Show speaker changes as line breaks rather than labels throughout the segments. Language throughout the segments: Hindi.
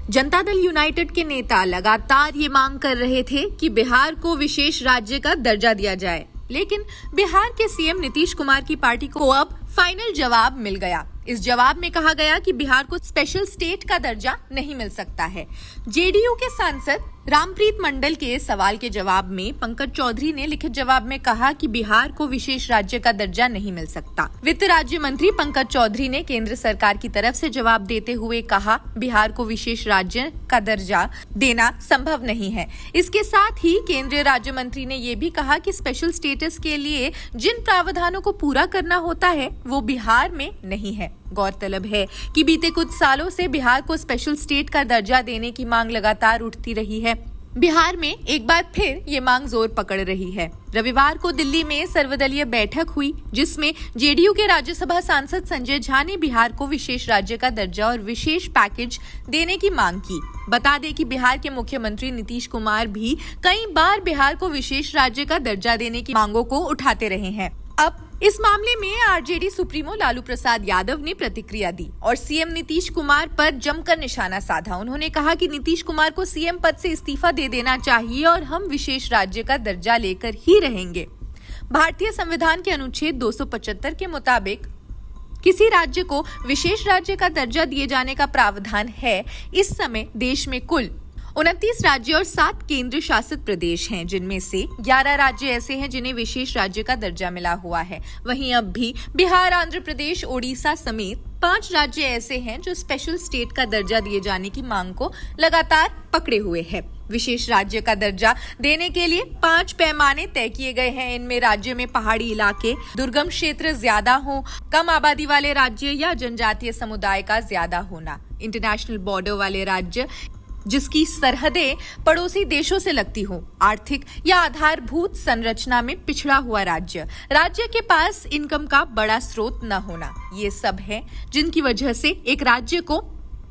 जनता दल यूनाइटेड के नेता लगातार ये मांग कर रहे थे कि बिहार को विशेष राज्य का दर्जा दिया जाए, लेकिन बिहार के सीएम नीतीश कुमार की पार्टी को अब फाइनल जवाब मिल गया। इस जवाब में कहा गया कि बिहार को स्पेशल स्टेट का दर्जा नहीं मिल सकता है। जेडीयू के सांसद रामप्रीत मंडल के सवाल के जवाब में पंकज चौधरी ने लिखित जवाब में कहा कि बिहार को विशेष राज्य का दर्जा नहीं मिल सकता। वित्त राज्य मंत्री पंकज चौधरी ने केंद्र सरकार की तरफ से जवाब देते हुए कहा, बिहार को विशेष राज्य का दर्जा देना संभव नहीं है। इसके साथ ही केंद्रीय राज्य मंत्री ने ये भी कहा कि स्पेशल स्टेटस के लिए जिन प्रावधानों को पूरा करना होता है वो बिहार में नहीं है। गौरतलब है कि बीते कुछ सालों से बिहार को स्पेशल स्टेट का दर्जा देने की मांग लगातार उठती रही है। बिहार में एक बार फिर ये मांग जोर पकड़ रही है। रविवार को दिल्ली में सर्वदलीय बैठक हुई, जिसमें जेडीयू के राज्यसभा सांसद संजय झा ने बिहार को विशेष राज्य का दर्जा और विशेष पैकेज देने की मांग की। बता दें कि बिहार के मुख्यमंत्री नीतीश कुमार भी कई बार बिहार को विशेष राज्य का दर्जा देने की मांगों को उठाते रहे हैं। अब इस मामले में आरजेडी सुप्रीमो लालू प्रसाद यादव ने प्रतिक्रिया दी और सीएम नीतीश कुमार पर जमकर निशाना साधा। उन्होंने कहा कि नीतीश कुमार को सीएम पद से इस्तीफा दे देना चाहिए और हम विशेष राज्य का दर्जा लेकर ही रहेंगे। भारतीय संविधान के अनुच्छेद 275 के मुताबिक किसी राज्य को विशेष राज्य का दर्जा दिए जाने का प्रावधान है। इस समय देश में कुल 29 राज्य और 7 केंद्र शासित प्रदेश हैं, जिनमें से 11 राज्य ऐसे हैं जिन्हें विशेष राज्य का दर्जा मिला हुआ है। वहीं अब भी बिहार, आंध्र प्रदेश, ओडिशा समेत 5 राज्य ऐसे हैं जो स्पेशल स्टेट का दर्जा दिए जाने की मांग को लगातार पकड़े हुए हैं। विशेष राज्य का दर्जा देने के लिए 5 पैमाने तय किए गए हैं। इनमें राज्य में पहाड़ी इलाके, दुर्गम क्षेत्र ज्यादा हो, कम आबादी वाले राज्य या जनजातीय समुदाय का ज्यादा होना, इंटरनेशनल बॉर्डर वाले राज्य जिसकी सरहदें पड़ोसी देशों से लगती हो, आर्थिक या आधारभूत संरचना में पिछड़ा हुआ राज्य, राज्य के पास इनकम का बड़ा स्रोत न होना, ये सब है जिनकी वजह से एक राज्य को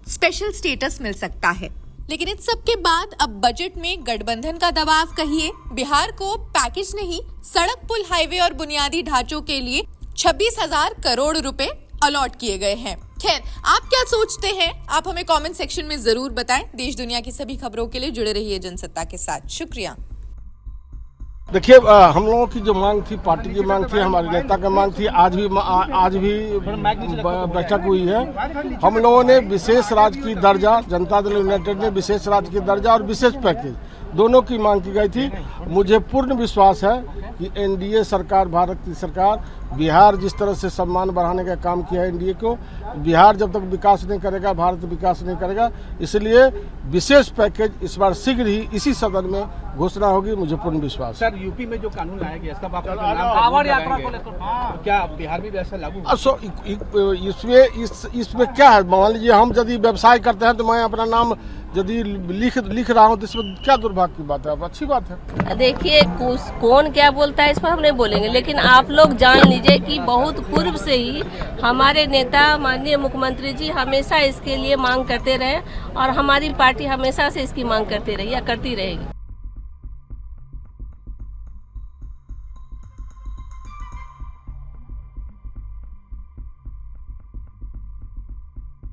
स्पेशल स्टेटस मिल सकता है। लेकिन इन सब के बाद अब बजट में गठबंधन का दबाव कहिए, बिहार को पैकेज नहीं, सड़क, पुल, हाईवे और बुनियादी ढांचों के लिए 26,000 करोड़ रुपए अलॉट किए गए हैं। खैर, आप क्या सोचते हैं? आप हमें कमेंट सेक्शन में जरूर बताएं। देश दुनिया की सभी खबरों के लिए जुड़े रहिए जनसत्ता के साथ। शुक्रिया।
देखिए, हम लोगों की जो मांग थी, पार्टी की मांग थी, हमारे नेता की मांग थी, आज भी बैठक हुई है। हम लोगों ने विशेष राज्य की दर्जा, जनता दल यूनाइटेड ने विशेष राज्य की दर्जा और विशेष पैकेज दोनों की मांग की गई थी। मुझे पूर्ण विश्वास है कि एनडीए सरकार, भारत की सरकार, बिहार जिस तरह से सम्मान बढ़ाने का काम किया है एनडीए को, बिहार जब तक विकास नहीं करेगा, भारत विकास नहीं करेगा। इसलिए विशेष पैकेज इस बार शीघ्र ही इसी सदन में घोषणा होगी, मुझे पूर्ण विश्वास।
सर, यूपी में जो कानून लाया गया, सब कांवड़ यात्रा को लेकर, तो क्या बिहार में भी ऐसा लागू? इसमें क्या है? मान लीजिए हम यदि व्यवसाय करते हैं तो मैं अपना नाम यदि लिख रहा हूँ तो इसमें क्या दुर्भाग्य की बात है? अब अच्छी बात है।
देखिए, कौन क्या बोलता है इस पर हम नहीं बोलेंगे, लेकिन आप लोग जान लीजिए कि बहुत पूर्व से ही हमारे नेता माननीय मुख्यमंत्री जी हमेशा इसके लिए मांग करते रहे और हमारी पार्टी हमेशा से इसकी मांग करती रही या करती रहेगी।